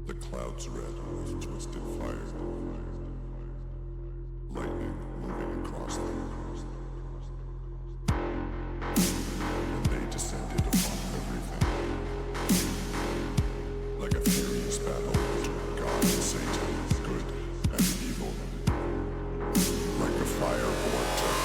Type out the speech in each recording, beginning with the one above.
The clouds red with twisted fire, lightning moving across them. And they descended upon everything, like a furious battle between God and Satan, good and evil, like a fire vortex.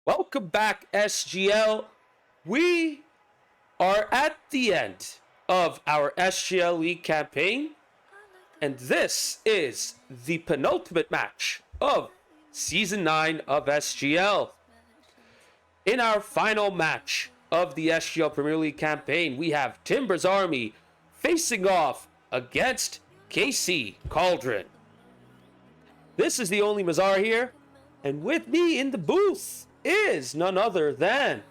Welcome back, SGL. We are at the end of our SGL League campaign, and this is the penultimate match of Season 9 of SGL. In our final match of the SGL Premier League campaign, we have Timber's Army facing off against KC Cauldron. This is the only Mazar here, and with me in the booth is none other than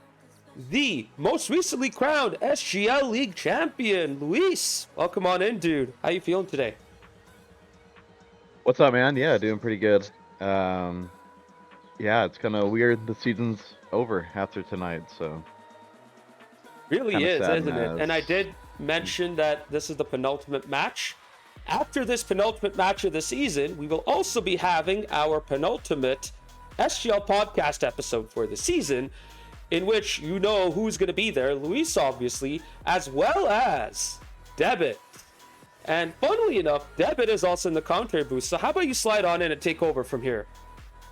the most recently crowned SGL League champion, Luis. Welcome on in, dude. How you feeling today? What's up, man? Yeah, doing pretty good. Yeah, it's kind of weird. The season's over after tonight, so Really kind of is, sad and isn't it? And I as. did mention that this is the penultimate match. After this penultimate match of the season, we will also be having our penultimate SGL podcast episode for the season, in which you know who's going to be there. Luis, obviously, as well as Debit. And funnily enough, Debit is also in the commentary booth. So how about you slide on in and take over from here?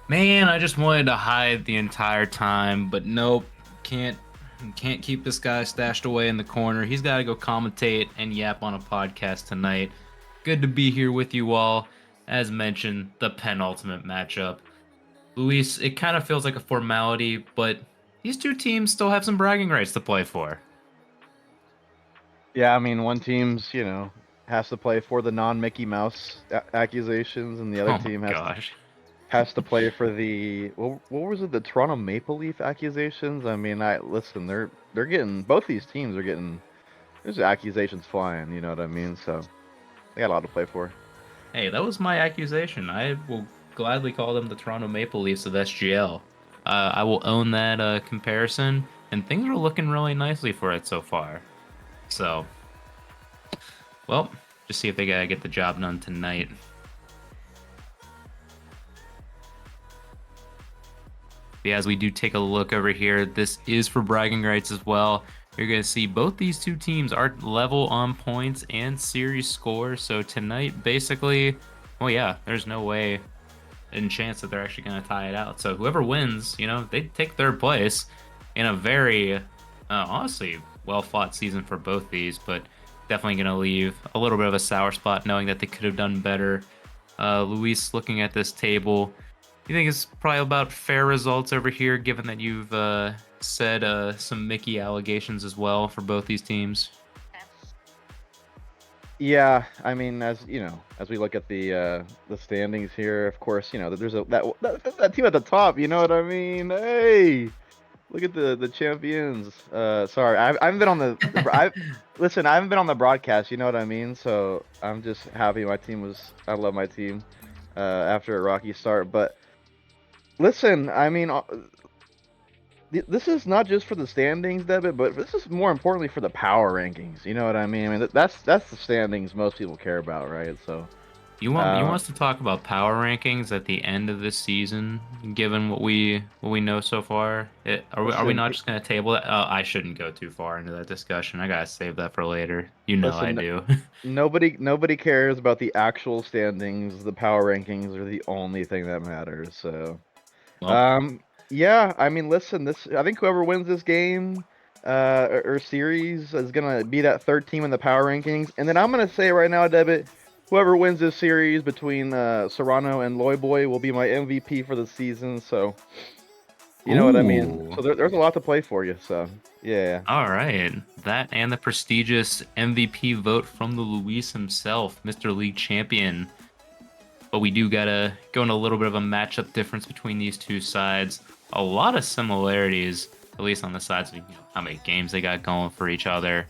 Man, I just wanted to hide the entire time, but nope, can't can't keep this guy stashed away in the corner. He's got to go commentate and yap on a podcast tonight. Good to be here with you all. As mentioned, the penultimate matchup. Luis, it kind of feels like a formality, but these two teams still have some bragging rights to play for. Yeah, I mean, one team's has to play for the non-Mickey Mouse accusations, and the other Oh my team gosh. has to play for the what was it? The Toronto Maple Leaf accusations. I mean, I listen. They're getting both these teams are getting there's accusations flying. You know what I mean? So they got a lot to play for. Hey, that was my accusation. I will gladly call them the Toronto Maple Leafs of SGL. I will own that comparison, and things are looking really nicely for it so far. So, well, just see if they gotta get the job done tonight. But yeah, as we do take a look over here, this is for bragging rights as well. You're going to see both these two teams are level on points and series score. So tonight, basically, well, yeah, there's no way and chance that they're actually going to tie it out. So whoever wins, they take third place in a very, honestly, well fought season for both these, but definitely going to leave a little bit of a sour spot knowing that they could have done better. Luis, looking at this table, you think it's probably about fair results over here, given that you've said some Mickey allegations as well for both these teams? Yeah, I mean, as we look at the standings here, of course, there's that team at the top. You know what I mean? Hey, look at the champions. Sorry, I haven't been on I listen. I haven't been on the broadcast. You know what I mean? So I'm just happy my team was. I love my team. After a rocky start, but listen, I mean, this is not just for the standings, Debit, but this is more importantly for the power rankings. You know what I mean? I mean, that's the standings most people care about, right? So, You want uh, us to talk about power rankings at the end of this season, given what we know so far? Are we listen, not just gonna table that? Oh, I shouldn't go too far into that discussion. I gotta save that for later. You know I listen. do. Nobody cares about the actual standings. The power rankings are the only thing that matters. So, Well, um, yeah, I mean, listen, this I think whoever wins this game, or series is gonna be that third team in the power rankings. And then I'm gonna say right now, Debit, whoever wins this series between Serrano and Loyboy will be my MVP for the season. So, you know what I mean. ooh. So there's a lot to play for you. So, yeah. All right. That and the prestigious MVP vote from the Luis himself, Mr. League Champion. But we do gotta go in a little bit of a matchup difference between these two sides. A lot of similarities, at least on the sides of how many games they got going for each other.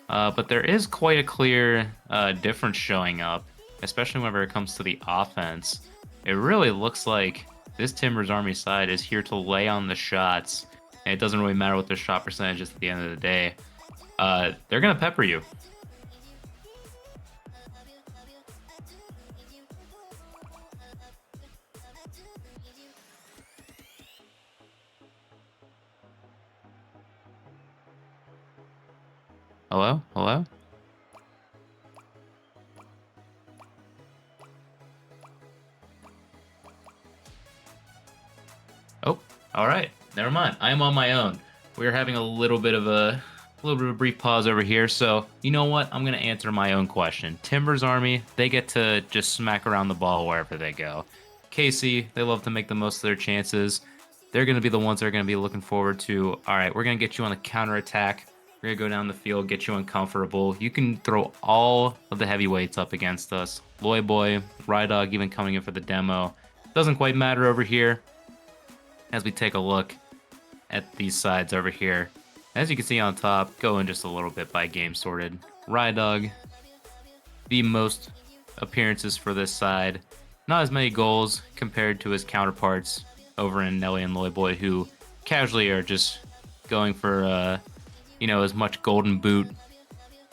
But there is quite a clear difference showing up, especially whenever it comes to the offense. It really looks like this Timbers Army side is here to lay on the shots. And it doesn't really matter what their shot percentage is at the end of the day. They're gonna pepper you. Hello? Hello? Oh, all right. Never mind. I am on my own. We're having a little bit of a brief pause over here. So you know what? I'm gonna answer my own question. Timbers Army, they get to just smack around the ball wherever they go. KC, they love to make the most of their chances. They're gonna be the ones that are gonna be looking forward to. All right, we're gonna get you on the counter attack. We're gonna go down the field, get you uncomfortable. You can throw all of the heavyweights up against us. Loy Boy, Rydog even coming in for the demo. Doesn't quite matter over here. As we take a look at these sides over here. As you can see on top, going just a little bit by game sorted. Rydog, the most appearances for this side. Not as many goals compared to his counterparts over in Nelly and Loyboy, who casually are just going for, as much golden boot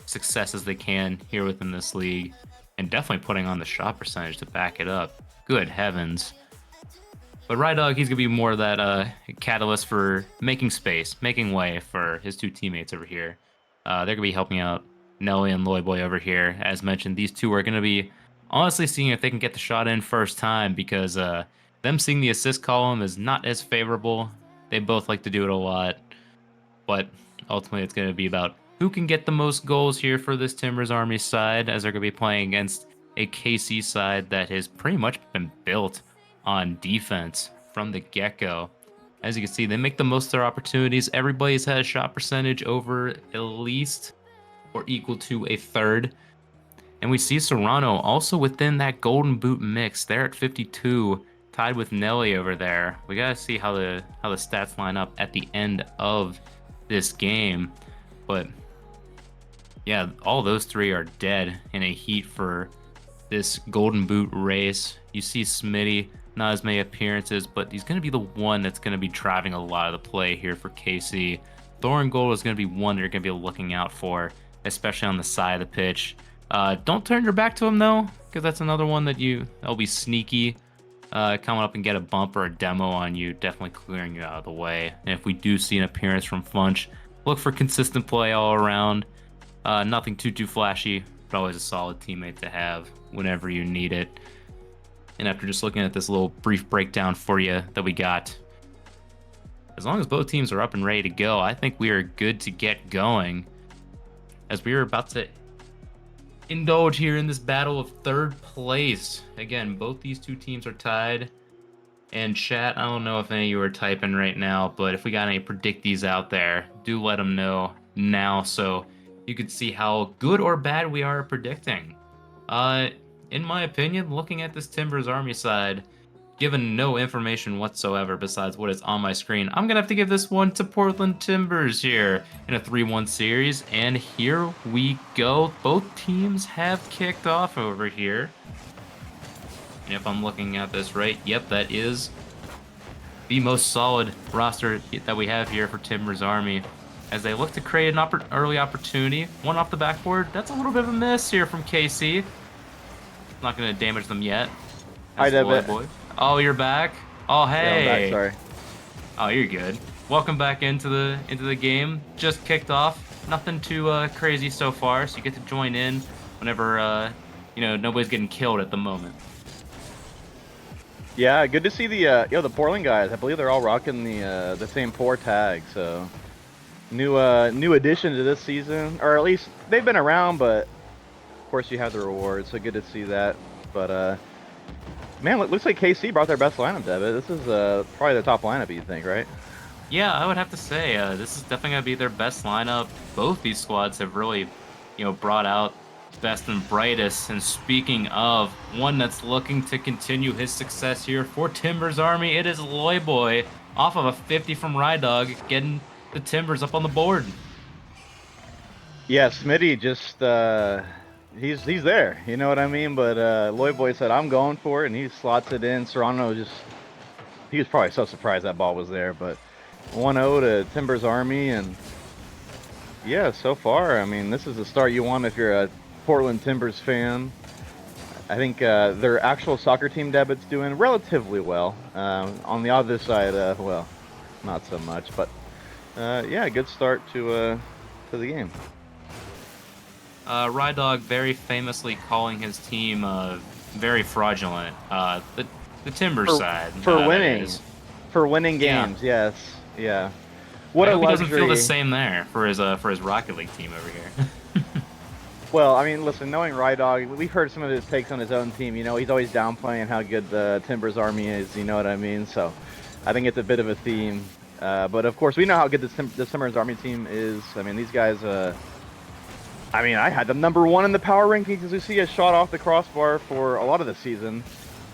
success as they can here within this league. And definitely putting on the shot percentage to back it up. Good heavens. But Rydog, he's going to be more of that catalyst for making space, making way for his two teammates over here. They're going to be helping out Nelly and Loyboy over here. As mentioned, these two are going to be honestly seeing if they can get the shot in first time, because them seeing the assist column is not as favorable. They both like to do it a lot. But ultimately, it's going to be about who can get the most goals here for this Timbers Army side, as they're going to be playing against a KC side that has pretty much been built on defense from the get-go. As you can see, they make the most of their opportunities. Everybody's had a shot percentage over at least or equal to a third. And we see Serrano also within that golden boot mix. They're at 52, tied with Nelly over there. We gotta see how the stats line up at the end of this game. But yeah, all those three are dead in a heat for this golden boot race. You see Smitty, not as many appearances, but he's going to be the one that's going to be driving a lot of the play here for KC. Thorin Gold is going to be one you're going to be looking out for, especially on the side of the pitch. Don't turn your back to him, though, because that's another one that'll be sneaky, coming up and get a bump or a demo on you, definitely clearing you out of the way. And if we do see an appearance from Funch, look for consistent play all around. Nothing too flashy, but always a solid teammate to have whenever you need it. And after just looking at this little brief breakdown for you that we got, as long as both teams are up and ready to go, I think we are good to get going, as we are about to indulge here in this battle of third place. Again, both these two teams are tied. And chat, I don't know if any of you are typing right now, but if we got any predictees out there, do let them know now so you could see how good or bad we are at predicting. In my opinion, looking at this Timbers Army side, given no information whatsoever besides what is on my screen, I'm going to have to give this one to Portland Timbers here in a 3-1 series. And here we go. Both teams have kicked off over here. And if I'm looking at this right, yep, that is the most solid roster that we have here for Timbers Army, as they look to create an early opportunity. One off the backboard. That's a little bit of a miss here from KC. Not going to damage them yet. Hi, Debit. Oh, you're back? Oh, hey. Yeah, I'm back, sorry. Oh, you're good. Welcome back into the game. Just kicked off. Nothing too crazy so far, so you get to join in whenever nobody's getting killed at the moment. Yeah, good to see the Portland guys. I believe they're all rocking the same 4 tag. So new addition to this season, or at least they've been around, but of course you have the rewards. So good to see that. But man, it looks like KC brought their best lineup, Devitt. This is probably the top lineup, you think, right? Yeah, I would have to say this is definitely gonna be their best lineup. Both these squads have really, brought out best and brightest. And speaking of one that's looking to continue his success here for Timbers Army, it is Loyboy off of a 50 from Rydog, getting the Timbers up on the board. Yeah, Smitty just he's there, you know what I mean? But Loyboy said, I'm going for it, and he slots it in. Serrano he was probably so surprised that ball was there. But 1-0 to Timbers Army, and yeah, so far, I mean, this is the start you want if you're a Portland Timbers fan. I think their actual soccer team debut's doing relatively well. On the other side, well, not so much. But yeah, good start to the game. Rydog very famously calling his team very fraudulent. The Timbers side for winning games, yes. Yeah. What I a hope he doesn't feel the luxury. same there for his Rocket League team over here. Well, I mean, listen, knowing Rydog, we've heard some of his takes on his own team. You know, he's always downplaying how good the Timbers Army is. You know what I mean? So, I think it's a bit of a theme. But of course, we know how good the Timbers Army team is. I mean, these guys. I mean, I had them #1 in the power rankings as we see a shot off the crossbar for a lot of the season.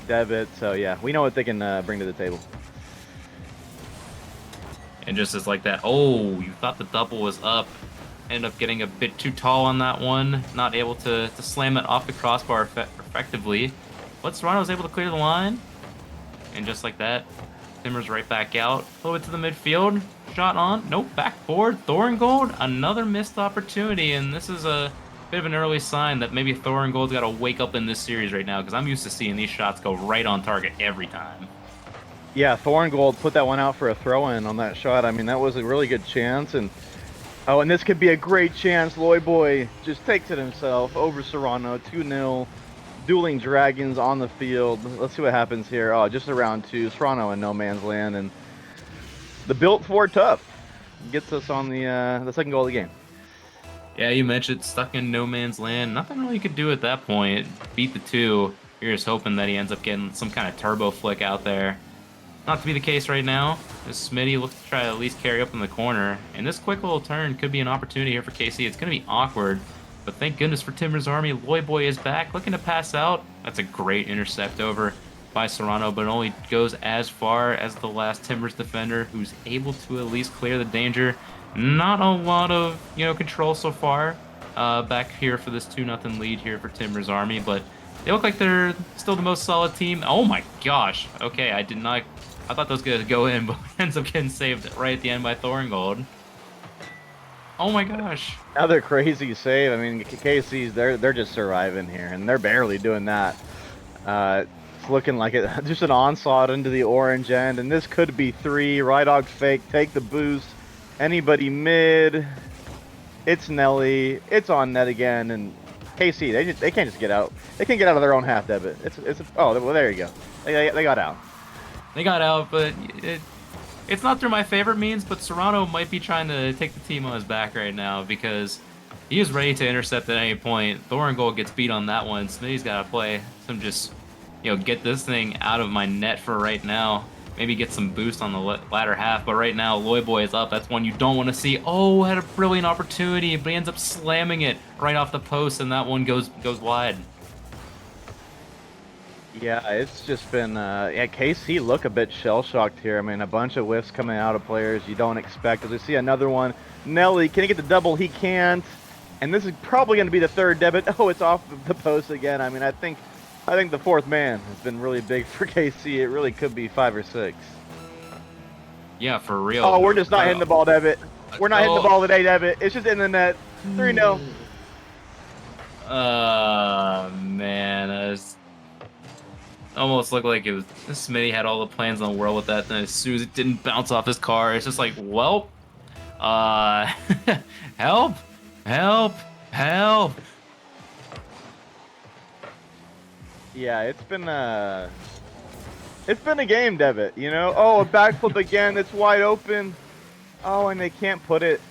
Debit. So yeah, we know what they can bring to the table. And just as like that, oh, you thought the double was up. Ended up getting a bit too tall on that one. Not able to slam it off the crossbar effectively. But Serrano was able to clear the line. And just like that, Timbers right back out. A little bit to the midfield. Shot on. Nope, backboard. Thoringold, another missed opportunity. And this is a bit of an early sign that maybe Thoringold's got to wake up in this series right now, because I'm used to seeing these shots go right on target every time. Yeah, Thoringold put that one out for a throw-in on that shot. I mean, that was a really good chance. And oh, and this could be a great chance. Loyboy just takes it himself over Serrano, 2-0. Dueling Dragons on the field. Let's see what happens here. Oh, just a round 2. Serrano in no man's land, and the built for tough gets us on the second goal of the game. Yeah, you mentioned stuck in no man's land. Nothing really you could do at that point. Beat the 2. You're just hoping that he ends up getting some kind of turbo flick out there. Not to be the case right now. As Smitty looks to try to at least carry up in the corner. And this quick little turn could be an opportunity here for KC. It's going to be awkward. But thank goodness for Timbers Army. Loyboy is back, looking to pass out. That's a great intercept over by Serrano, but it only goes as far as the last Timbers defender, who's able to at least clear the danger. Not a lot of control so far back here for this 2-0 lead here for Timbers Army, but they look like they're still the most solid team. Oh my gosh. Okay, I thought those guys go in, but ends up getting saved right at the end by Thoringold. Oh my gosh. Another crazy save. I mean, KC's they're just surviving here, and they're barely doing that. It's looking like it just an onslaught into the orange end, and this could be 3. Rydog fake, take the boost. Anybody mid? It's Nelly. It's on net again, and KC they can't just get out. They can't get out of their own half, Debit. Oh well, there you go. They got out. They got out, but it's not through my favorite means, but Serrano might be trying to take the team on his back right now, because he is ready to intercept at any point. Thoringold gets beat on that one. Smitty's got to play some just, get this thing out of my net for right now. Maybe get some boost on the latter half, but right now, Loyboy is up. That's one you don't want to see. Oh, had a brilliant opportunity, but he ends up slamming it right off the post, and that one goes wide. Yeah, it's just been KC look a bit shell-shocked here. I mean, a bunch of whiffs coming out of players you don't expect. As we see another one. Nelly, can he get the double? He can't. And this is probably going to be the third debit. Oh, it's off the post again. I mean, I think the fourth man has been really big for KC. It really could be 5 or 6. Yeah, for real. Oh, we're just not hitting the ball, Debit. We're not hitting the ball today, Debit. It's just in the net. 3-0. Man, that's almost looked like it was Smitty had all the plans in the world with that, and as soon as it didn't bounce off his car, it's just like, well, help, help, help. Yeah, it's been a game, Debit. Oh, a backflip again. It's wide open. Oh, and they can't put it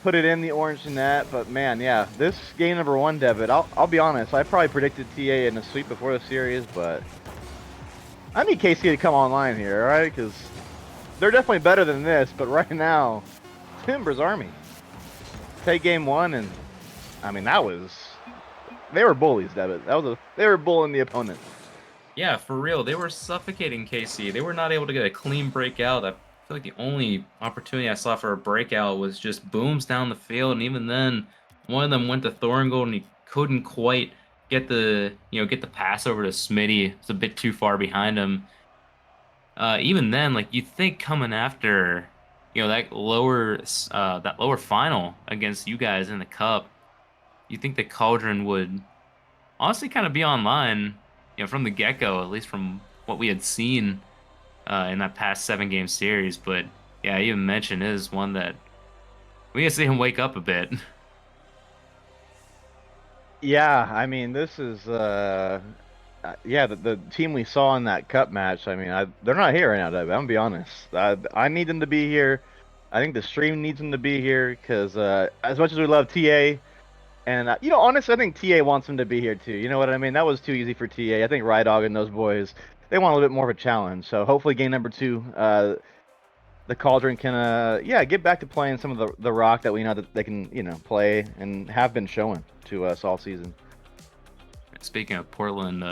in the orange net. But man, yeah, this game #1, Debit. I'll be honest. I probably predicted TA in a sweep before the series, but I need KC to come online here, all right? Because they're definitely better than this. But right now, Timbers Army take game 1, and I mean they were bullies, Debit. They were bullying the opponent. Yeah, for real. They were suffocating KC. They were not able to get a clean breakout. I feel like the only opportunity I saw for a breakout was just booms down the field, and even then, one of them went to Thoringold, and he couldn't quite get the pass over to Smitty. It's a bit too far behind him. Even then, like, you'd think coming after, that lower final against you guys in the cup, you think the Cauldron would honestly kind of be online, from the get-go, at least from what we had seen in that past 7-game series. But yeah, I even mentioned it is one that we gotta see him wake up a bit. Yeah, I mean, this is yeah, the team we saw in that cup match, I mean, they're not here right now, Deb. I'm gonna be honest. I need them to be here. I think the stream needs them to be here because as much as we love TA, and honestly, I think TA wants them to be here too. You know what I mean? That was too easy for TA. I think Rydog and those boys, they want a little bit more of a challenge. So hopefully, game number 2, the Cauldron can, yeah, get back to playing some of the rock that we know that they can, play and have been showing to us all season. Speaking of Portland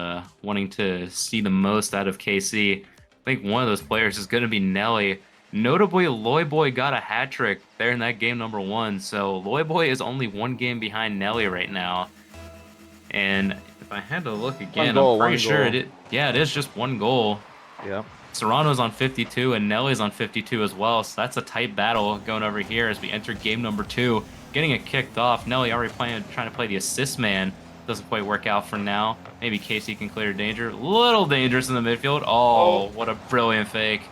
wanting to see the most out of KC, I think one of those players is going to be Nelly. Notably, Loyboy got a hat trick there in that game number 1, so Loyboy is only 1 game behind Nelly right now. And if I had to look again, I'm pretty sure it is just 1 goal. Yeah. Serrano's on 52 and Nelly's on 52 as well, so that's a tight battle going over here as we enter game number 2. Getting it kicked off. Nelly already trying to play the assist man. Doesn't quite work out for now. Maybe Casey can clear danger. Little dangerous in the midfield. Oh, what a brilliant fake.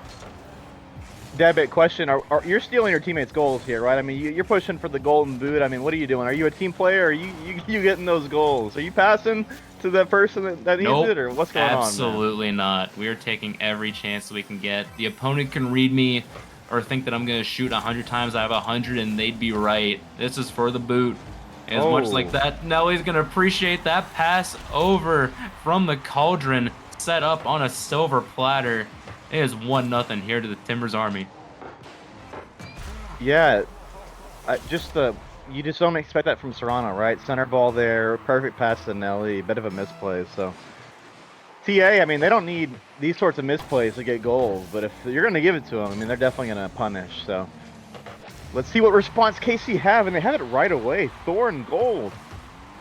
Debit question: you're stealing your teammates' goals here, right? I mean, you're pushing for the golden boot. I mean, what are you doing? Are you a team player? Or are you getting those goals? Are you passing to the person that needs it, or what's going on? Absolutely not. We are taking every chance we can get. The opponent can read me or think that I'm going to shoot 100 times out of 100, and they'd be right. This is for the boot. As much like that, Nelly's going to appreciate that pass over from the Cauldron, set up on a silver platter. It is 1-0 here to the Timbers Army. Yeah, you just don't expect that from Serrano, right? Center ball there, perfect pass to Nelly, bit of a misplay. So TA, I mean, they don't need these sorts of misplays to get goals, but if you're going to give it to them, I mean, they're definitely going to punish. So let's see what response KC have, and they have it right away. Thorn Gold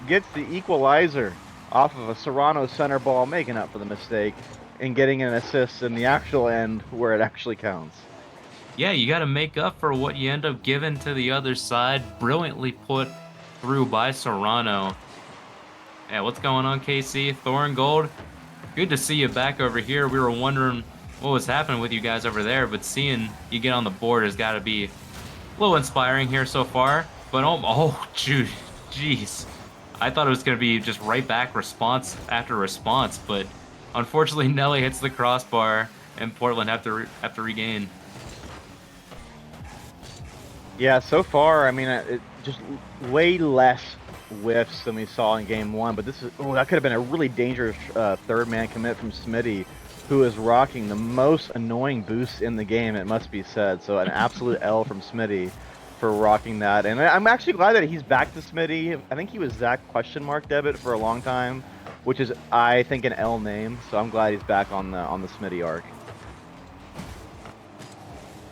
gets the equalizer off of a Serrano center ball, making up for the mistake and getting an assist in the actual end where it actually counts. Yeah, you got to make up for what you end up giving to the other side. Brilliantly put through by Serrano. Yeah, what's going on, KC? Thorn Gold, good to see you back over here. We were wondering what was happening with you guys over there, but seeing you get on the board has got to be a little inspiring here so far. But jeez. I thought it was going to be just right back response after response, but unfortunately Nelly hits the crossbar and Portland have to regain. Yeah, so far, I mean, it just way less whiffs than we saw in game 1, but that could have been a really dangerous third man commit from Smitty, who is rocking the most annoying boost in the game, it must be said. So an absolute L from Smitty for rocking that. And I'm actually glad that he's back to Smitty. I think he was Zach Debit for a long time, which is, I think, an L name. So I'm glad he's back on the Smitty arc.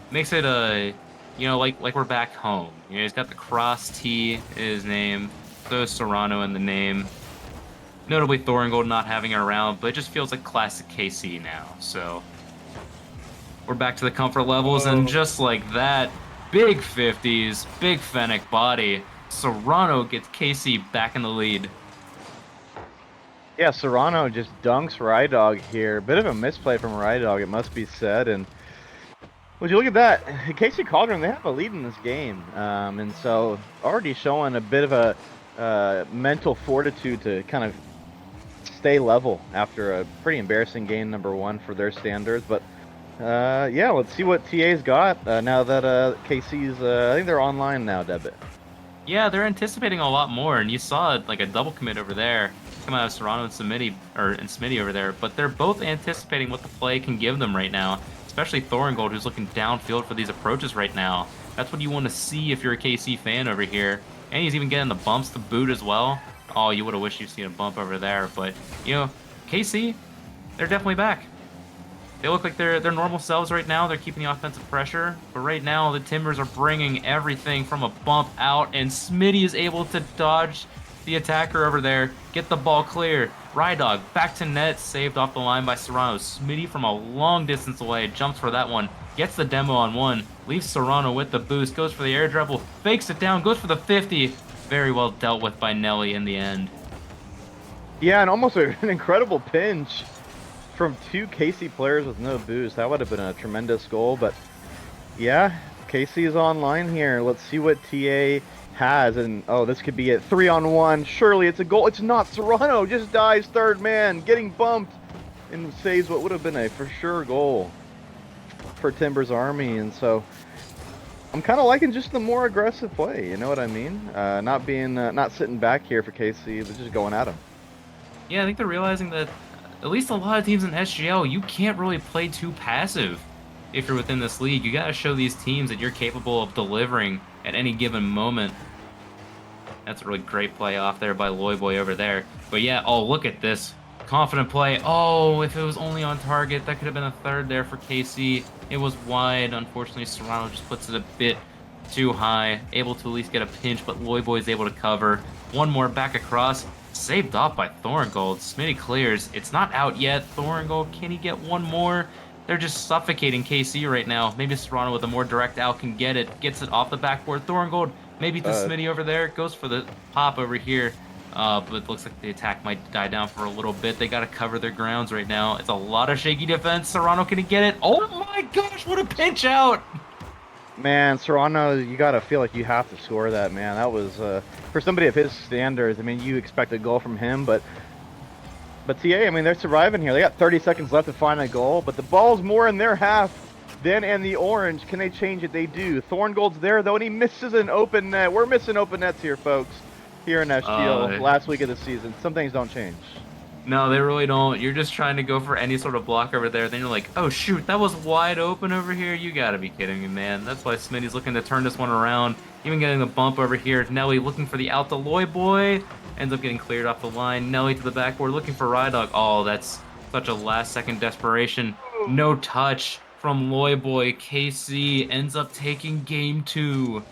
Makes it like we're back home. He's got the cross T in his name. So is Serrano in the name. Notably Thoringold not having it around, but it just feels like classic KC now. So we're back to the comfort levels, and just like that, big 50s, big Fennec body. Serrano gets KC back in the lead. Yeah, Serrano just dunks Rydog here. Bit of a misplay from Rydog, it must be said. And would you look at that? KC Cauldron, they have a lead in this game. And so already showing a bit of a mental fortitude to kind of stay level after a pretty embarrassing game number 1 for their standards. But yeah, let's see what TA's got now that KC's, I think they're online now, Debit. Yeah, they're anticipating a lot more, and you saw like a double commit over there come out of Serrano and Smitty over there, but they're both anticipating what the play can give them right now, especially Thoringold, who's looking downfield for these approaches right now. That's what you want to see if you're a KC fan over here. And he's even getting the bumps to boot as well. Oh, you would have wished you'd seen a bump over there, but KC, they're definitely back. They look like they're normal selves right now. They're keeping the offensive pressure. But right now, the Timbers are bringing everything from a bump out, and Smitty is able to dodge the attacker over there, get the ball clear. Rydog back to net, saved off the line by Serrano. Smitty from a long distance away jumps for that one, gets the demo on one, leaves Serrano with the boost, goes for the air dribble, fakes it down, goes for the 50. Very well dealt with by Nelly in the end. Yeah, and almost an incredible pinch from 2 KC players with no boost. That would have been a tremendous goal, but yeah, KC is online here. Let's see what TA has, and oh, this could be it. 3-on-1. Surely it's a goal. It's not. Serrano just dies third man, getting bumped, and saves what would have been a for sure goal for Timbers Army. And so I'm kind of liking just the more aggressive play. You know what I mean? Not sitting back here for KC, but just going at him. Yeah, I think they're realizing that at least a lot of teams in SGL, you can't really play too passive if you're within this league. You got to show these teams that you're capable of delivering at any given moment. That's a really great play off there by Loyboy over there. But yeah, oh, look at this. Confident play. Oh, if it was only on target, that could have been a third there for KC. It was wide. Unfortunately, Serrano just puts it a bit too high. Able to at least get a pinch, but Loyboy is able to cover. One more back across. Saved off by Thoringold. Smitty clears. It's not out yet. Thoringold, can he get one more? They're just suffocating KC right now. Maybe Serrano with a more direct out can get it. Gets it off the backboard. Thoringold, maybe to Smitty over there. Goes for the pop over here. But it looks like the attack might die down for a little bit. They got to cover their grounds right now. It's a lot of shaky defense. Serrano, can he get it? Oh my gosh, what a pinch out! Man, Serrano, you got to feel like you have to score that, man. That was, for somebody of his standards, I mean, you expect a goal from him, but TA, I mean, they're surviving here. They got 30 seconds left to find a goal, but the ball's more in their half than in the orange. Can they change it? They do. Thorngold's there, though, and he misses an open net. We're missing open nets here, folks, here in SGL, last week of the season. Some things don't change. No, they really don't. You're just trying to go for any sort of block over there. Then you're like, oh, shoot, that was wide open over here. You got to be kidding me, man. That's why Smitty's looking to turn this one around. Even getting the bump over here. Nelly looking for the out to Loyboy. Ends up getting cleared off the line. Nelly to the backboard looking for Rydog. Oh, that's such a last-second desperation. No touch from Loyboy. KC ends up taking game 2.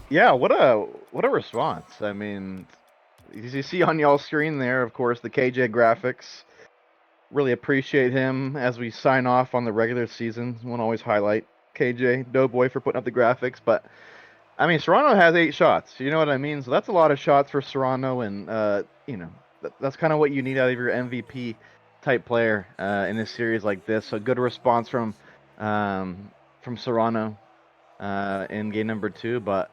Yeah, what a response. I mean, as you see on y'all's screen there, of course, the KJ graphics. Really appreciate him as we sign off on the regular season. Won't always highlight KJ Doughboy for putting up the graphics, but I mean, Serrano has 8 shots. You know what I mean? So that's a lot of shots for Serrano, and you know, that's kind of what you need out of your MVP type player in a series like this. So good response from Serrano in game number 2, but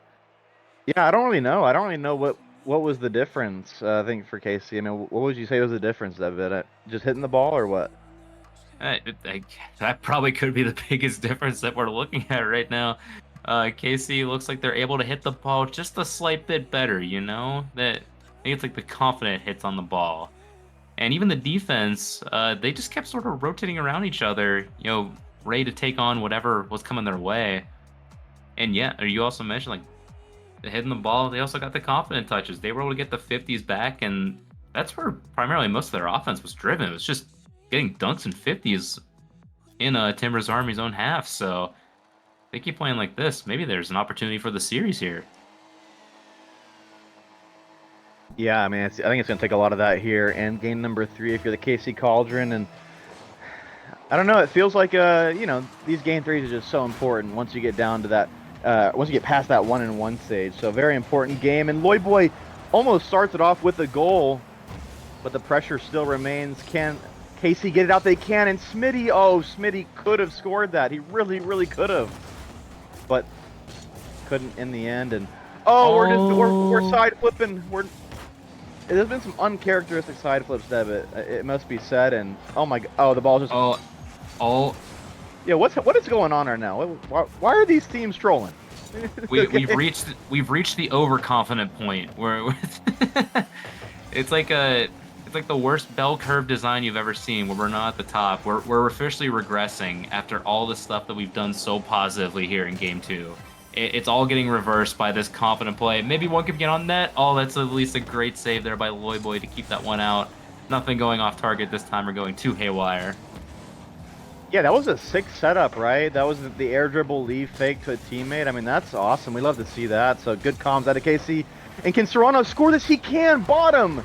yeah, I don't really know. I don't really know what was the difference. I think for KC, I mean, what would you say was the difference, David? Just hitting the ball or what? That probably could be the biggest difference that we're looking at right now. KC looks like they're able to hit the ball just a slight bit better, you know? I think it's like the confident hits on the ball. And even the defense, they just kept sort of rotating around each other, you know, ready to take on whatever was coming their way. And yeah, you also mentioned, like, hitting the ball, they also got the confident touches. They were able to get the 50s back, and that's where primarily most of their offense was driven. It was just getting dunks and 50s in Timbers Army's own half. So they keep playing like this, maybe there's an opportunity for the series here. Yeah, I mean, I think it's going to take a lot of that here. And game number 3, if you're the KC Cauldron, and I don't know, it feels like, you know, these game 3s are just so important once you get down to that, once you get past that 1-and-1 stage. So very important game. And Loyboy almost starts it off with a goal, but the pressure still remains. Can KC get it out? They can. And Smitty could have scored that. He really, really could have. But couldn't in the end. And we're side flipping. There's been some uncharacteristic side flips, Devitt. It must be said. And the ball just. Yeah, what is going on right now? Why are these teams trolling? We've reached the overconfident point where it's like the worst bell curve design you've ever seen, where we're not at the top. We're officially regressing after all the stuff that we've done so positively here in game 2. It's all getting reversed by this confident play. Maybe one could get on net. Oh, that's at least a great save there by Loyboy to keep that one out. Nothing going off target this time or going too haywire. Yeah, that was a sick setup, right? That was the air dribble leave fake to a teammate. I mean, that's awesome. We love to see that. So good comms out of KC. And can Serrano score this? He can. Bottom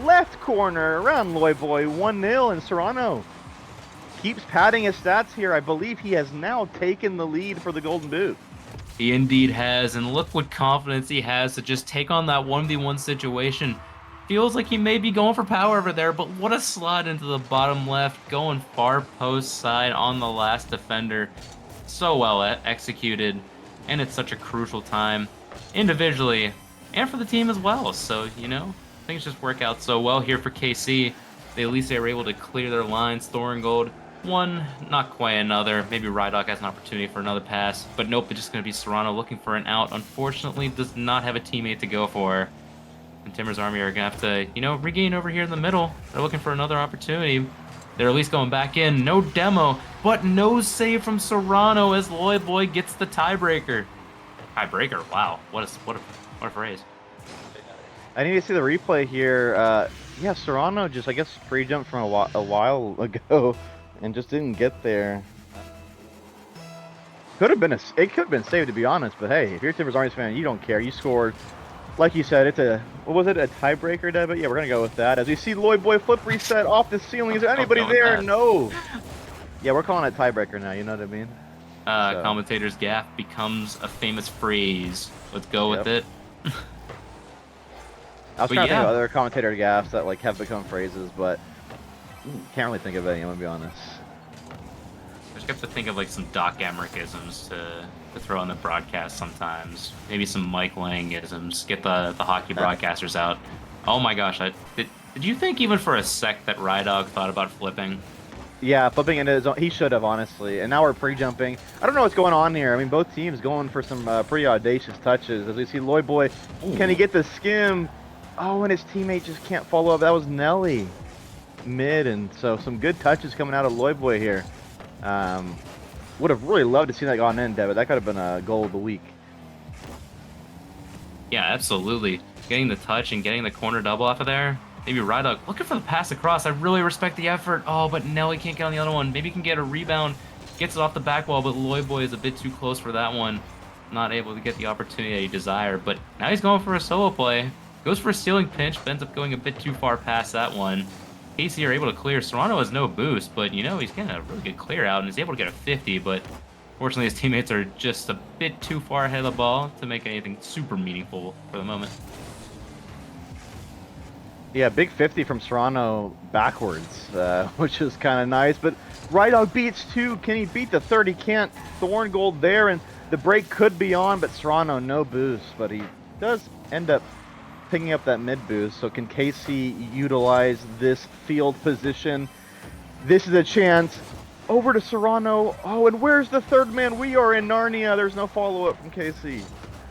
left corner around Loyboy. 1-0, and Serrano keeps padding his stats here. I believe he has now taken the lead for the Golden Boot. He indeed has, and look what confidence he has to just take on that 1v1 situation. Feels like he may be going for power over there, but what a slot into the bottom left, going far post side on the last defender. So well executed. and it's such a crucial time individually and for the team as well. So, you know, things just work out so well here for KC. They at least they were able to clear their lines. Thorngold, one, not quite another. Maybe Rydog has an opportunity for another pass, but nope, it's just going to be Serrano looking for an out. Unfortunately, does not have a teammate to go for. And Timber's Army are going to have to, you know, regain over here in the middle. They're looking for another opportunity. They're at least going back in. No demo, but no save from Serrano as Lloyd Boy gets the tiebreaker. Tiebreaker, wow. What a phrase. I need to see the replay here. Yeah, Serrano just, I guess, free jumped from a while ago and just didn't get there. It could have been saved, to be honest, but hey, if you're a Timbers Army fan, you don't care. You scored. Like you said, it's what was it, a tiebreaker, Debit? Yeah, we're going to go with that. As we see Lloyd Boy flip reset off the ceiling. Is there anybody there? No. Yeah, we're calling it tiebreaker now, you know what I mean? Commentator's gaff becomes a famous phrase. Let's go with it. I was trying to think of other commentator gaffes that like have become phrases, but can't really think of any, I'm going to be honest. I just have to think of like some Doc Emmerich-isms to throw on the broadcast sometimes. Maybe some Mike Lang-isms. Get the hockey broadcasters out. Oh my gosh, did you think even for a sec that Rydog thought about flipping? Yeah, flipping into his own, he should have, honestly. And now we're pre-jumping. I don't know what's going on here. I mean, both teams going for some pretty audacious touches. As we see Lloyd Boy, can he get the skim? Oh, and his teammate just can't follow up. That was Nelly mid, and so some good touches coming out of Lloyd Boy here. Would have really loved to see that gone in, David. That could have been a goal of the week. Yeah, absolutely. Getting the touch and getting the corner double off of there. Maybe Rydog looking for the pass across. I really respect the effort. Oh, but Nelly can't get on the other one. Maybe he can get a rebound. Gets it off the back wall, but Lloyd Boy is a bit too close for that one. Not able to get the opportunity he desired. But now he's going for a solo play. Goes for a stealing pinch, but ends up going a bit too far past that one. KC are able to clear. Serrano has no boost, but you know, he's getting a really good clear out and is able to get a 50, but fortunately his teammates are just a bit too far ahead of the ball to make anything super meaningful for the moment. Yeah, big 50 from Serrano backwards, which is kind of nice. But Rydog beats two. Can he beat the third? He can't. Thorngold there, and the break could be on, but Serrano no boost. But he does end up picking up that mid boost. So can KC utilize this field position? This is a chance. Over to Serrano. Oh, and where's the third man? We are in Narnia. There's no follow-up from KC.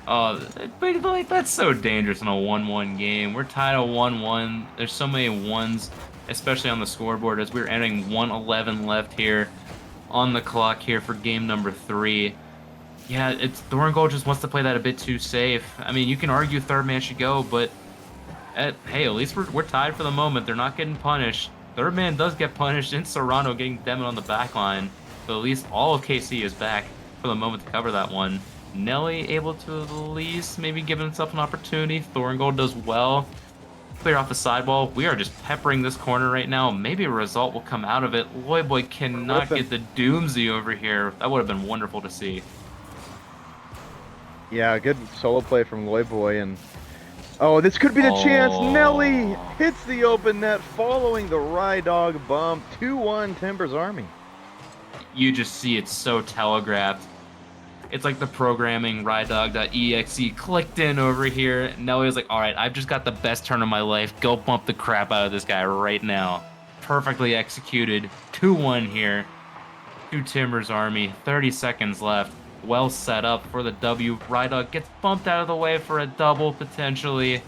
Oh, but like, that's so dangerous in a 1-1 game. We're tied at 1-1. There's so many ones, especially on the scoreboard, as we're entering 1:11 left here on the clock here for game number 3. Yeah, it's Thorngold just wants to play that a bit too safe. I mean, you can argue third man should go, but hey, at least we're tied for the moment. They're not getting punished. Third man does get punished, and Serrano getting Demon on the back line. So at least all of KC is back for the moment to cover that one. Nelly able to at least maybe give himself an opportunity. Thorngold does well. Clear off the sidewall. We are just peppering this corner right now. Maybe a result will come out of it. Lloyd Boy cannot get the doomsy over here. That would have been wonderful to see. Yeah, good solo play from Lloyd Boy, and oh, this could be the chance. Nelly hits the open net following the Rydog bump. 2-1 Timbers Army. You just see it so telegraphed. It's like the programming Rydog.exe clicked in over here. Nelly's like, all right, I've just got the best turn of my life. Go bump the crap out of this guy right now. Perfectly executed. 2-1 here to Timbers Army. 30 seconds left. Well set up for the W. Rydog gets bumped out of the way for a double, potentially.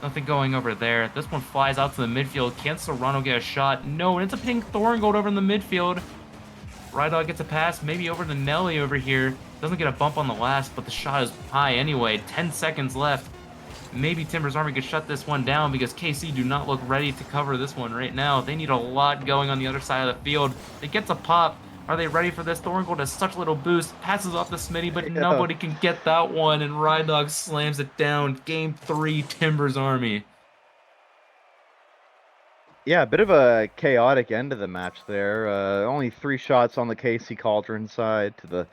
Nothing going over there. This one flies out to the midfield. Can Serrano get a shot? No, it ends up hitting Thorngold over in the midfield. Rydog gets a pass, maybe over to Nelly over here. Doesn't get a bump on the last, but the shot is high anyway. 10 seconds left. Maybe Timbers Army could shut this one down because KC do not look ready to cover this one right now. They need a lot going on the other side of the field. It gets a pop. Are they ready for this? Thorngold has such little boost. Passes off the Smitty, but nobody can get that one, and Rydog slams it down. Game 3, Timbers Army. Yeah, a bit of a chaotic end of the match there. Only 3 shots on the KC Cauldron side to the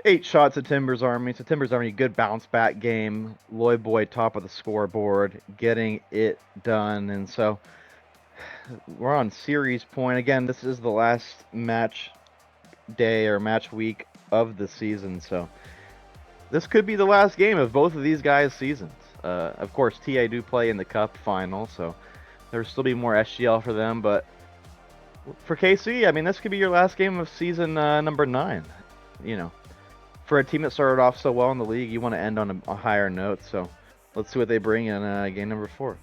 8 shots at Timbers Army. So Timbers Army, good bounce back game. Lloyd Boy top of the scoreboard, getting it done. And so we're on series point. Again, this is the last match day or match week of the season. So this could be the last game of both of these guys' seasons. Of course, TA do play in the Cup final, so there'll still be more SGL for them. But for KC, I mean, this could be your last game of season number 9. You know, for a team that started off so well in the league, you want to end on a higher note. So let's see what they bring in game number 4.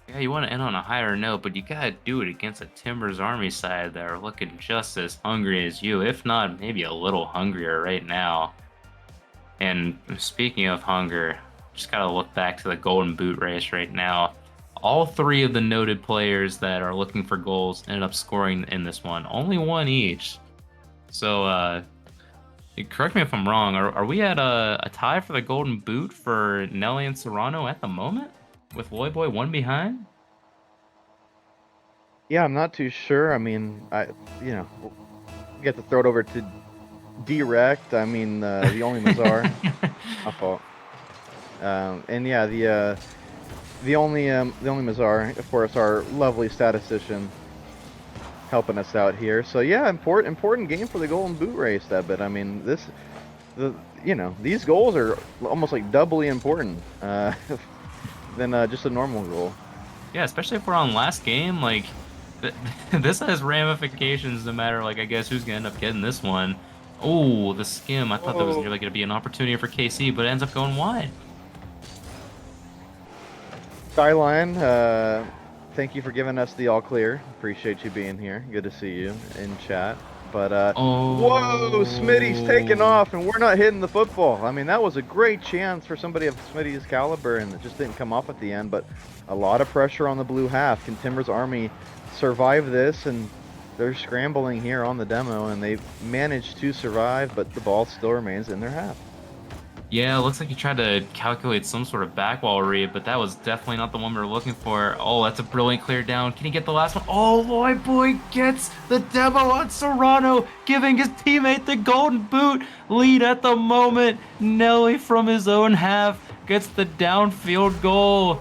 Yeah, you want to end on a higher note, but you gotta do it against a Timbers Army side that are looking just as hungry as you, if not maybe a little hungrier right now. And speaking of hunger, just gotta look back to the Golden Boot race right now. All 3 of the noted players that are looking for goals ended up scoring in this one, only 1 each. So, correct me if I'm wrong. Are we at a tie for the Golden Boot for Nelly and Serrano at the moment, with Loyboy 1 behind? Yeah, I'm not too sure. I mean, you know, we get to throw it over to Direct. I mean, the only Mazar. My fault. And yeah, the only Mazar, of course, our lovely statistician, helping us out here. So yeah, important game for the Golden Boot race, that bit. I mean, you know, these goals are almost like doubly important than just a normal goal. Yeah, especially if we're on last game, like, this has ramifications no matter, like, I guess who's gonna end up getting this one. Oh, the skim. I thought that was really gonna be an opportunity for KC, but it ends up going wide. Skyline, thank you for giving us the all clear. Appreciate you being here. Good to see you in chat. But whoa, Smitty's taking off, and we're not hitting the football. I mean, that was a great chance for somebody of Smitty's caliber, and it just didn't come off at the end. But a lot of pressure on the blue half. Can Timbers Army survive this? And they're scrambling here on the demo, and they've managed to survive, but the ball still remains in their half. Yeah, it looks like he tried to calculate some sort of backwall read, but that was definitely not the one we were looking for. Oh, that's a brilliant clear down. Can he get the last one? Oh, Loyboy gets the demo on Serrano, giving his teammate the Golden Boot lead at the moment. Nelly from his own half gets the downfield goal.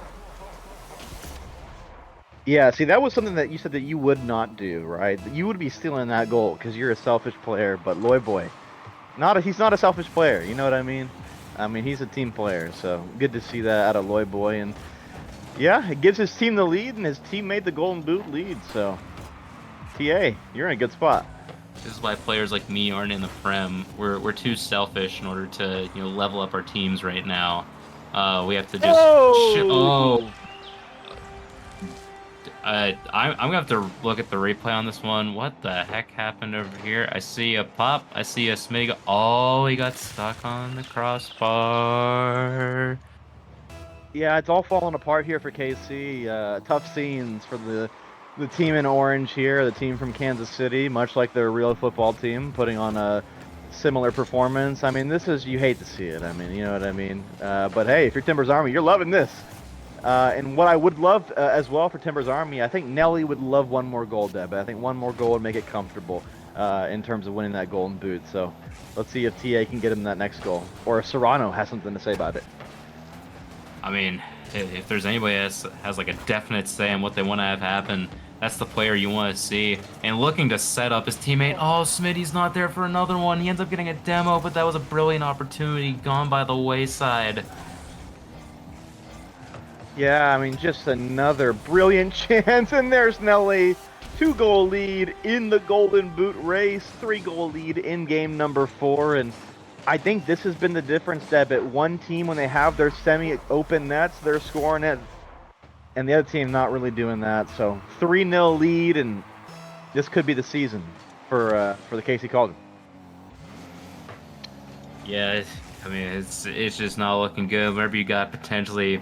Yeah, see, that was something that you said that you would not do, right? You would be stealing that goal because you're a selfish player, but Loyboy, he's not a selfish player, you know what I mean? I mean, he's a team player, so good to see that out of Loyboy. And yeah, it gives his team the lead, and his team made the Golden Boot lead, so TA, you're in a good spot. This is why players like me aren't in the Prem. We're too selfish in order to, you know, level up our teams right now. We have to just... I'm gonna have to look at the replay on this one. What the heck happened over here? I see a pop. I see a Smitty. Oh, he got stuck on the crossbar. Yeah, it's all falling apart here for KC. Tough scenes for the team in orange here, the team from Kansas City, much like their real football team, putting on a similar performance. I mean, you hate to see it. I mean, you know what I mean? But hey, if you're Timbers Army, you're loving this. And what I would love as well for Timbers Army, I think Nelly would love one more goal, Deb. I think one more goal would make it comfortable in terms of winning that Golden Boot. So let's see if TA can get him that next goal, or if Serrano has something to say about it. I mean, if there's anybody that has like a definite say on what they want to have happen, that's the player you want to see. And looking to set up his teammate. Oh, Smitty's not there for another one. He ends up getting a demo, but that was a brilliant opportunity gone by the wayside. Yeah, I mean, just another brilliant chance, and there's Nelly. 2-goal lead in the Golden Boot race, 3-goal lead in game number 4, and I think this has been the difference, Deb. At one team, when they have their semi-open nets, they're scoring it, and the other team not really doing that. So 3-0 lead, and this could be the season for the KC Cauldron. Yeah, I mean, it's just not looking good. Whenever you got potentially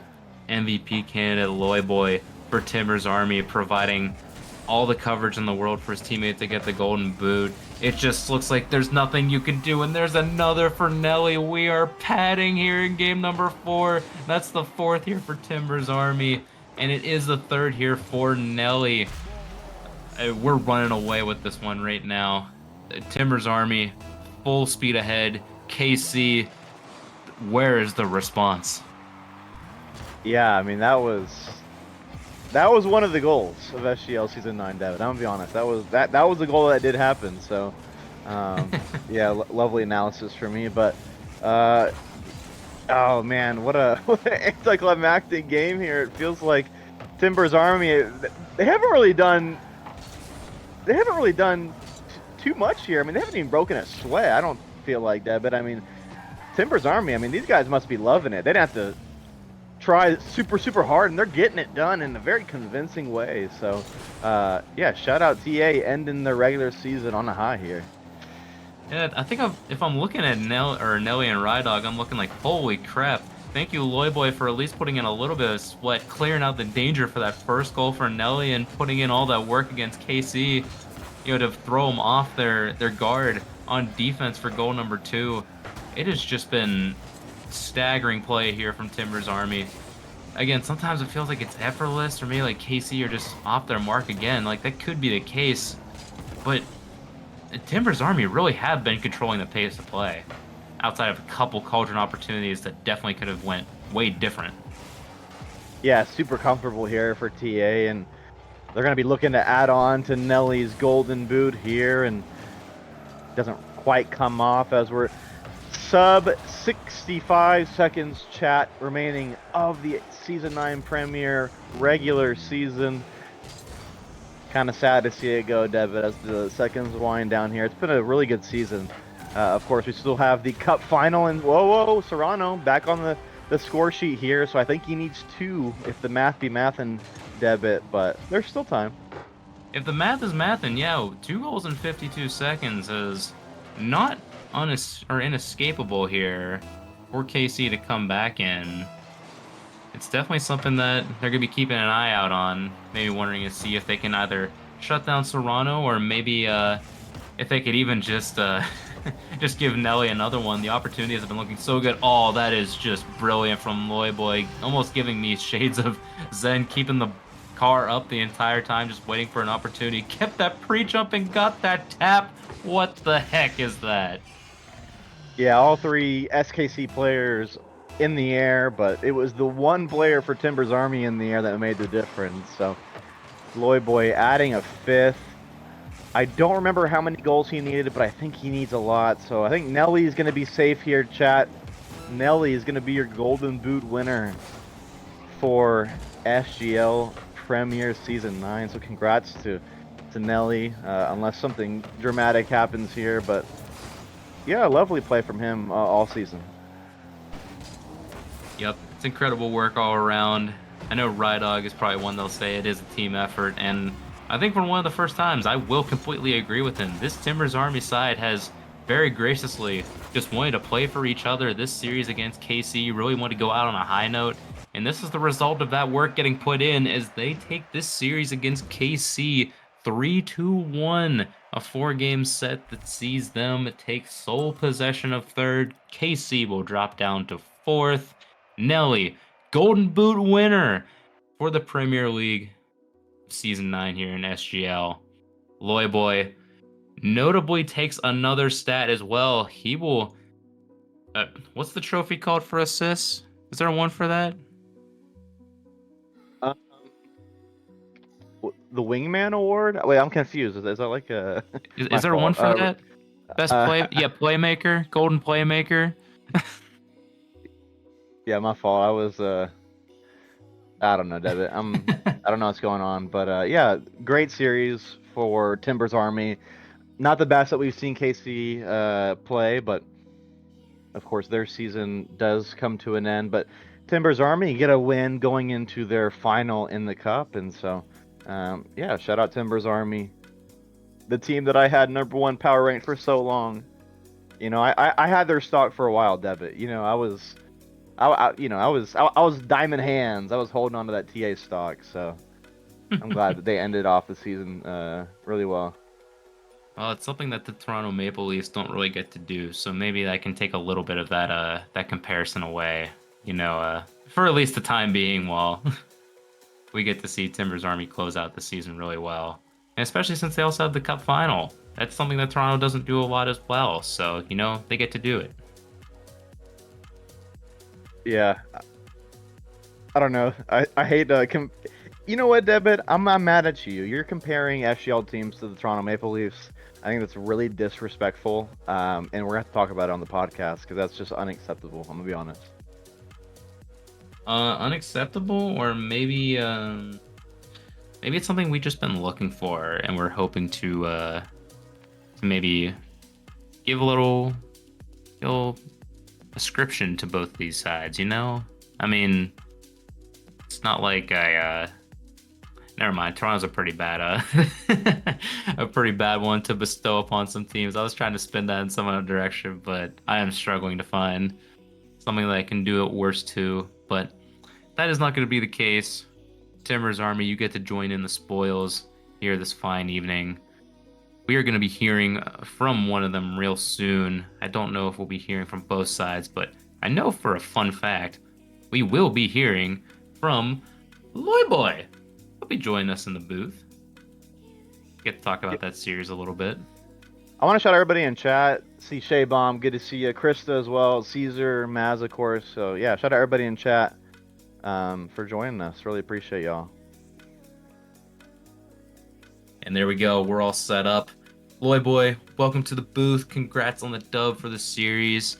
MVP candidate Loyboy for Timbers Army providing all the coverage in the world for his teammate to get the Golden Boot, it just looks like there's nothing you can do. And there's another for Nelly. We are padding here in game number 4. That's the 4th here for Timbers Army, and it is the 3rd here for Nelly. We're running away with this one right now. Timbers Army full speed ahead. KC, where is the response? Yeah, I mean, that was one of the goals of SGL Season 9, David. I'm gonna be honest. That was the goal that did happen. So, yeah, lovely analysis for me. But Oh man, what an anticlimactic game here. It feels like Timbers Army, they haven't really done too much here. I mean, they haven't even broken a sweat. I don't feel like that, but I mean, Timbers Army, I mean, these guys must be loving it. They didn't have to try super hard, and they're getting it done in a very convincing way. So, yeah, shout out TA ending the regular season on a high here. Yeah, I think if I'm looking at Nelly and Rydog, I'm looking like, holy crap. Thank you, Loyboy, for at least putting in a little bit of sweat, clearing out the danger for that first goal for Nelly, and putting in all that work against KC, to throw them off their guard on defense for goal number 2. It has just been staggering play here from Timbers Army. Again, sometimes it feels like it's effortless, or maybe like KC are just off their mark again. Like, that could be the case, but Timbers Army really have been controlling the pace of play, outside of a couple Cauldron opportunities that definitely could have went way different. Yeah, super comfortable here for TA, and they're going to be looking to add on to Nelly's golden boot here, and doesn't quite come off as we're sub 65 seconds chat remaining of the Season 9 premiere regular season. Kind of sad to see it go, Devitt, as the seconds wind down here. It's been a really good season. Of course, we still have the Cup final, and whoa, Serrano back on the score sheet here, so I think he needs 2 if the math be mathin', Devitt, but there's still time. If the math is mathin', yeah, 2 goals in 52 seconds is not inescapable here for KC to come back in. It's definitely something that they're going to be keeping an eye out on, maybe wondering to see if they can either shut down Serrano, or maybe if they could even just just give Nelly another one. The opportunities have been looking so good. Oh, that is just brilliant from Loyboy, almost giving me shades of Zen, keeping the car up the entire time, just waiting for an opportunity. Kept that pre-jump and got that tap. What the heck is that? Yeah, all 3 SKC players in the air, but it was the one player for Timbers Army in the air that made the difference. So Loyboy adding a 5th. I don't remember how many goals he needed, but I think he needs a lot. So I think Nelly is going to be safe here, chat. Nelly is going to be your golden boot winner for SGL Premier Season 9. So congrats to Nelly, unless something dramatic happens here. But yeah, lovely play from him all season. Yep, it's incredible work all around. I know Rydog is probably one they'll say it is a team effort, and I think for one of the first times, I will completely agree with him. This Timbers Army side has very graciously just wanted to play for each other this series against KC, really wanted to go out on a high note, and this is the result of that work getting put in as they take this series against KC 3-1, a 4-game set that sees them take sole possession of 3rd. KC will drop down to 4th. Nelly, Golden Boot winner for the Premier League Season 9 here in SGL. Loyboy notably takes another stat as well. He will... what's the trophy called for assists? Is there one for that? The Wingman Award? Wait, I'm confused. Is that like a... Is there one for that? Best play... yeah, playmaker. Golden playmaker. Yeah, my fault. I was... I don't know, Devitt. I don't know what's going on. But yeah, great series for Timbers Army. Not the best that we've seen KC play, but of course their season does come to an end. But Timbers Army get a win going into their final in the cup, and so yeah, shout out Timbers Army, the team that I had #1 power ranked for so long. I had their stock for a while, Devitt. I was diamond hands. I was holding on to that TA stock, so I'm glad that they ended off the season really well. Well, it's something that the Toronto Maple Leafs don't really get to do, so maybe I can take a little bit of that comparison away, for at least the time being, while we get to see Timbers Army close out the season really well. And especially since they also have the Cup final. That's something that Toronto doesn't do a lot as well, so, they get to do it. Yeah. I don't know. I hate you know what, Devitt? I'm not mad at you. You're comparing SGL teams to the Toronto Maple Leafs. I think that's really disrespectful, and we're going to have to talk about it on the podcast because that's just unacceptable. I'm going to be honest. Unacceptable, or maybe it's something we've just been looking for, and we're hoping to maybe give a little ascription to both these sides. You know, I mean, it's not like I. Never mind. Toronto's a pretty bad, a pretty bad one to bestow upon some teams. I was trying to spin that in some other direction, but I am struggling to find something that I can do it worse to. But that is not going to be the case. Timber's Army, you get to join in the spoils here this fine evening. We are going to be hearing from one of them real soon. I don't know if we'll be hearing from both sides, but I know for a fun fact, we will be hearing from Loy Boy. He'll be joining us in the booth. Get to talk about that series a little bit. I want to shout out everybody in chat. See Shay Bomb, good to see you. Krista as well. Caesar, Maz, of course. So yeah, shout out everybody in chat for joining us. Really appreciate y'all. And there we go. We're all set up. Loy Boy, welcome to the booth. Congrats on the dub for the series.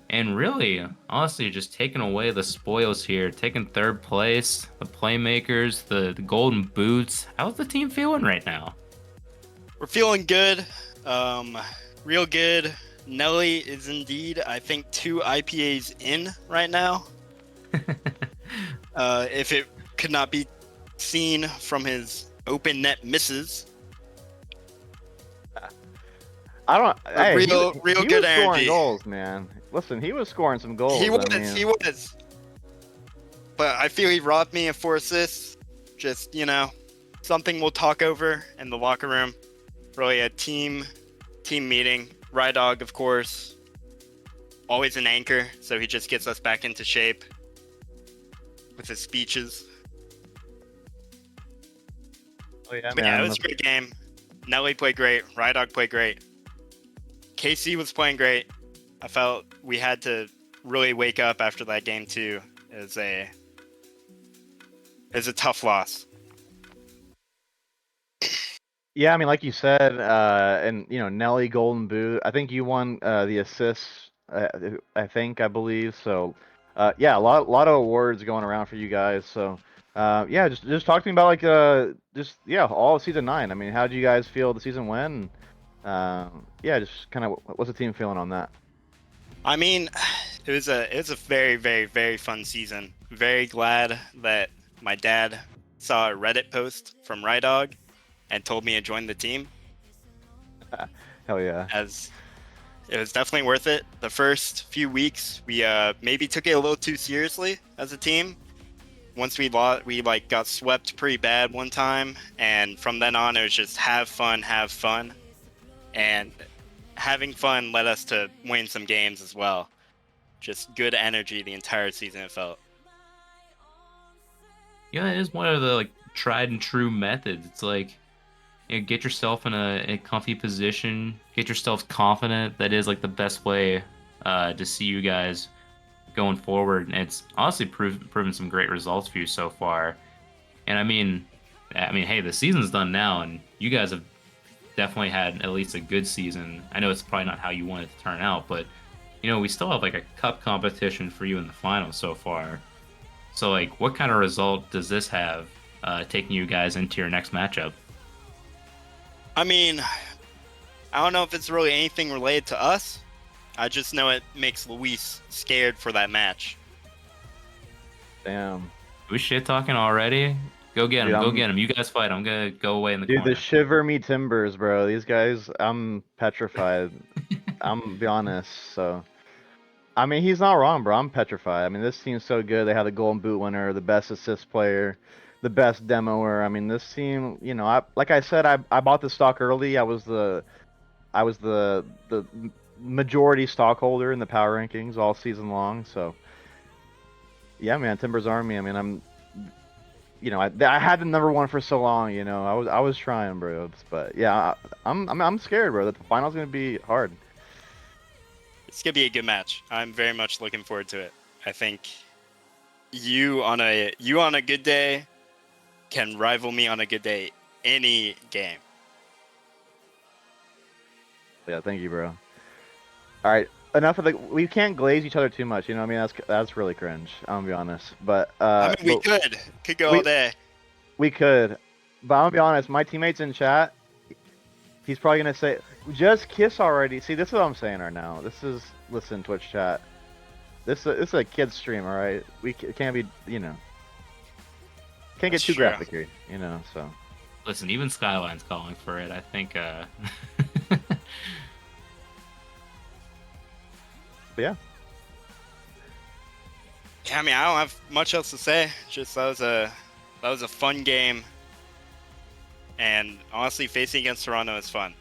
And really, honestly, just taking away the spoils here. Taking third place, the playmakers, the golden boots. How's the team feeling right now? We're feeling good. Real good. Nelly is indeed, I think, 2 IPAs in right now. If it could not be seen from his open net misses. I don't. Hey, real he good was scoring energy. goals, man. Listen, he was scoring some goals. He was, I mean, he was. But I feel he robbed me of 4 assists. Just, something we'll talk over in the locker room. Really a team meeting. Rydog, of course, always an anchor, so he just gets us back into shape with his speeches. Oh yeah, But man. yeah, it was a great game. Nelly played great. Rydog played great. KC was playing great. I felt we had to really wake up after that game too. It was a tough loss. Yeah, I mean, like you said, and Nelly Golden Boot. I think you won the assists. I believe so. Yeah, a lot of awards going around for you guys. So, yeah, just talk to me about all of season 9. I mean, how did you guys feel the season went? Yeah, just kind of what's the team feeling on that? I mean, it was a very, very, very fun season. Very glad that my dad saw a Reddit post from Rydog and told me to join the team, Hell yeah. as it was definitely worth it. The first few weeks, we maybe took it a little too seriously as a team. Once we got swept pretty bad one time, and from then on, it was just have fun, and having fun led us to win some games as well. Just good energy the entire season, it felt. Yeah, it is one of the tried and true methods. It's like, get yourself in a comfy position, get yourself confident. That is the best way to see you guys going forward. And it's honestly proven some great results for you so far. And I mean, hey, the season's done now, and you guys have definitely had at least a good season. I know it's probably not how you want it to turn out, but we still have a cup competition for you in the finals so far. So what kind of result does this have taking you guys into your next matchup? I mean, I don't know if it's really anything related to us. I just know it makes Luis scared for that match. Damn. We shit talking already? Go get him. Dude, Go get him. You guys fight. I'm gonna go away in the Dude, corner. the shiver me timbers, bro. These guys, I'm petrified. I'm be honest. So, I mean, he's not wrong, bro. I'm petrified. I mean, this team's so good. They have the Golden Boot winner, the best assist player, the best demoer. I mean, this team, like I said, I bought the stock early. I was the majority stockholder in the power rankings all season long. So, yeah, man, Timbers Army. I mean, I had the number 1 for so long. I was trying, bro. But yeah, I'm scared, bro. That the final's gonna be hard. It's gonna be a good match. I'm very much looking forward to it. I think you on a good day can rival me on a good day any game. Yeah, thank you, bro. All right, enough of the. We can't glaze each other too much. You know what I mean? That's really cringe. I'm gonna be honest. But I mean, we could go we- all day. we could. But I'm gonna be honest. My teammates in chat, he's probably gonna say, "Just kiss already." See, this is what I'm saying right now. Listen, Twitch chat. This is a kid's stream, all right? Can't be, you know, can't get That's too true. graphic here, you know. So Listen, even Skyline's calling for it. I think. but yeah, Yeah, I mean, I don't have much else to say. Just that was a fun game, and honestly, facing against Toronto is fun.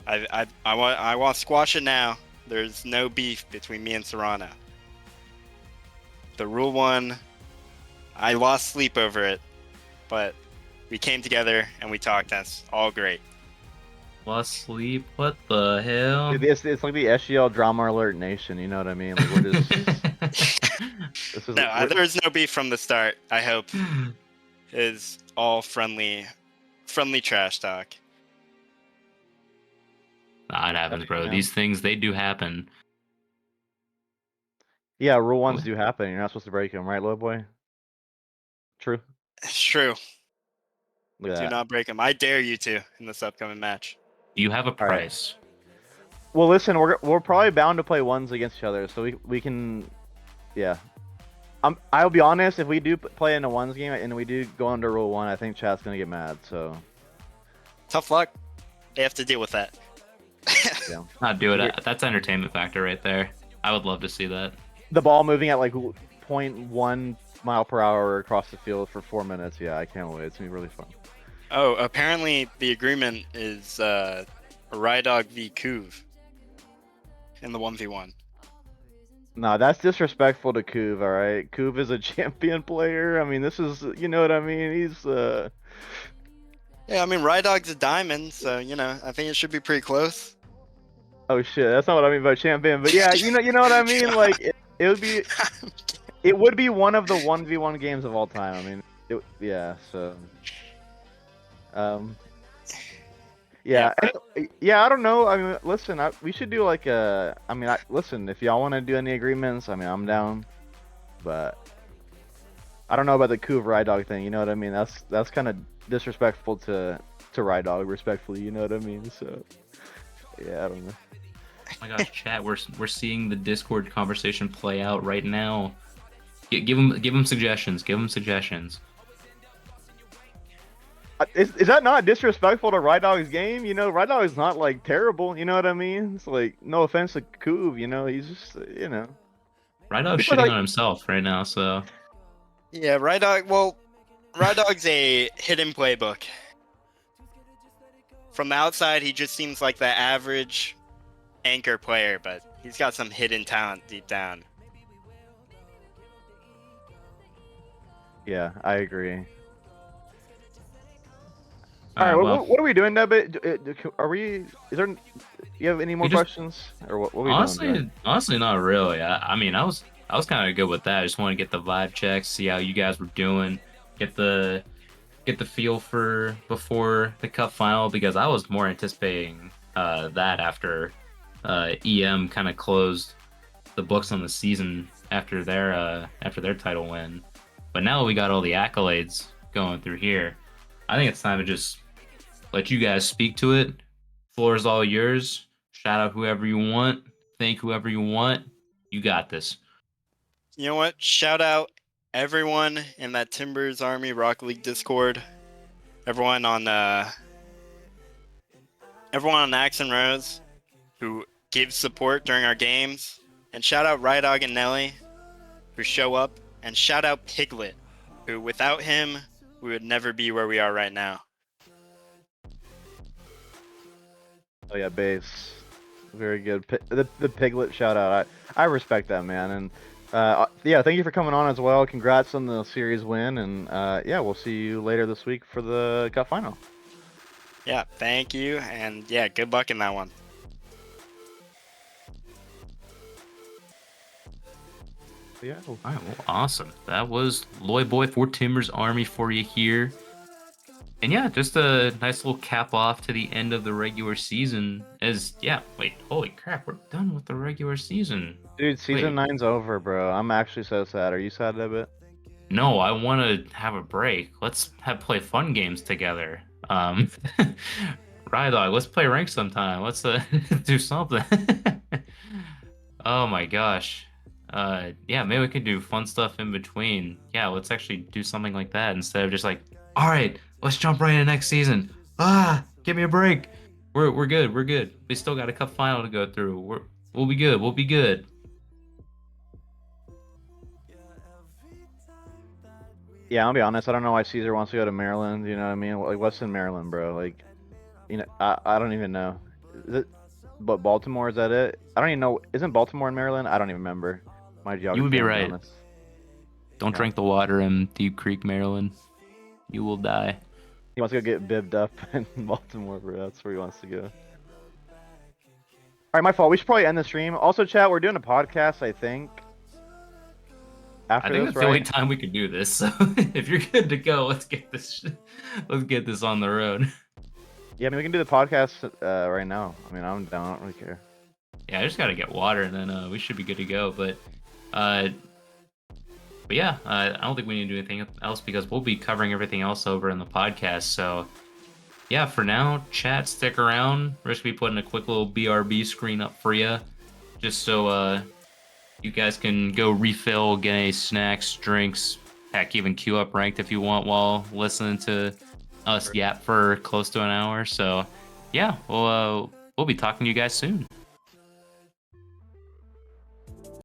I want to squash it now. There's no beef between me and Toronto. The rule one, I lost sleep over it, but we came together and we talked. That's all great. Lost sleep. What the hell? it's like the SGL drama alert nation. You know what I mean? Like we're just this is No, there's no beef from the start. I hope is all friendly trash talk. Nah, it happens, bro. Yeah. These things, they do happen. yeah. Rule ones do happen. You're not supposed to break them, right, little boy? True. It's true. Look at Do that. not break them. I dare you to in this upcoming match. Do you have a All right. price? Well, listen, we're probably bound to play ones against each other, so we can, yeah. I'll be honest. If we do play in a ones game and we do go under rule one, I think chat's gonna get mad. So Tough luck. They have to deal with that. yeah, Not do it. That's entertainment factor right there. I would love to see that. the ball moving at like 0.1 mile per hour across the field for 4 minutes. Yeah, I can't wait. It's gonna be really fun. Oh, apparently the agreement is Rydog v Kuv in the 1v1. No, that's disrespectful to Kuv. All right, Kuv is a champion player. I mean, this is, you know what I mean. He's Yeah, I mean Rydog's a diamond, so you know I think it should be pretty close. oh shit, that's not what I mean by champion. But yeah, you know what I mean. Like it would be one of the 1v1 games of all time. I mean, yeah. So, yeah, yeah. I don't know. I mean, listen, we should do like a. I mean, listen, if y'all want to do any agreements, I mean, I'm down. But I don't know about the coup of Ride Dog thing. You know what I mean? That's kind of disrespectful to Ride Dog, respectfully. You know what I mean? So, yeah, I don't know. Oh my gosh, chat, we're seeing the Discord conversation play out right now. Give them suggestions. Give them suggestions. Is that not disrespectful to Ride Dog's game? You know, Ride Dog is not like terrible. You know what I mean? It's like no offense to Coov. You know, he's just Rydog's shitting on himself right now, so. Yeah, Rydog. Well, Rydog's a hidden playbook. From the outside, he just seems like the average anchor player, but he's got some hidden talent deep down. Yeah, I agree. All right, well, what are we doing, Debit? Are we? Is there? You have any more questions, or what? What are we doing? Honestly, not really. I mean, I was kind of good with that. I just want to get the vibe check, see how you guys were doing, get the feel for before the cup final, because I was more anticipating that after EM kind of closed the books on the season after their title win. But now we got all the accolades going through here. I think it's time to just let you guys speak to it. Floor is all yours. Shout out whoever you want. Thank whoever you want. You got this. You know what? Shout out everyone in that Timbers Army Rocket League Discord. Everyone on Axe and Rose who gives support during our games. And shout out Rydog and Nelly who show up. And shout out Piglet, who without him, we would never be where we are right now. Oh yeah, base. Very good. The Piglet shout out. I respect that, man. And yeah, thank you for coming on as well. Congrats on the series win. And yeah, we'll see you later this week for the cup final. Yeah, thank you. And yeah, good luck in that one. Yeah. All right, well, awesome. That was Loy Boy for Timbers Army for you here. And yeah, just a nice little cap off to the end of the regular season. Wait, holy crap, we're done with the regular season. Dude, season Wait, 9's over, bro. I'm actually so sad. Are you sad a bit? no, I want to have a break. Let's play fun games together. Rydog, let's play rank sometime. Let's do something. Oh my gosh. Yeah, maybe we could do fun stuff in between. Yeah, let's actually do something like that instead of just like, all right, let's jump right into next season. Give me a break. We're good. We're good. We still got a cup final to go through. We'll be good. We'll be good. Yeah, I'll be honest. I don't know why Caesar wants to go to Maryland. You know what I mean? Like, what's in Maryland, bro? Like, I don't even know. Is it, but Baltimore, is that it? I don't even know. Isn't Baltimore in Maryland? I don't even remember. My geography, You would be I'll right. honest. Don't Yeah. drink the water in Deep Creek, Maryland. You will die. He wants to go get bibbed up in Baltimore, bro. That's where he wants to go. All right, my fault. We should probably end the stream. Also, chat, we're doing a podcast, I think. I After think this, that's the only right? time we can do this. So if you're good to go, let's get this on the road. Yeah, I mean, we can do the podcast right now. I mean, I'm down. I don't really care. Yeah, I just gotta get water and then we should be good to go. But yeah, I don't think we need to do anything else because we'll be covering everything else over in the podcast. So yeah, for now, chat, stick around. We're just gonna be putting a quick little BRB screen up for you, just so you guys can go refill, get any snacks, drinks, heck, even queue up ranked if you want while listening to us yap for close to an hour. So yeah, we'll be talking to you guys soon.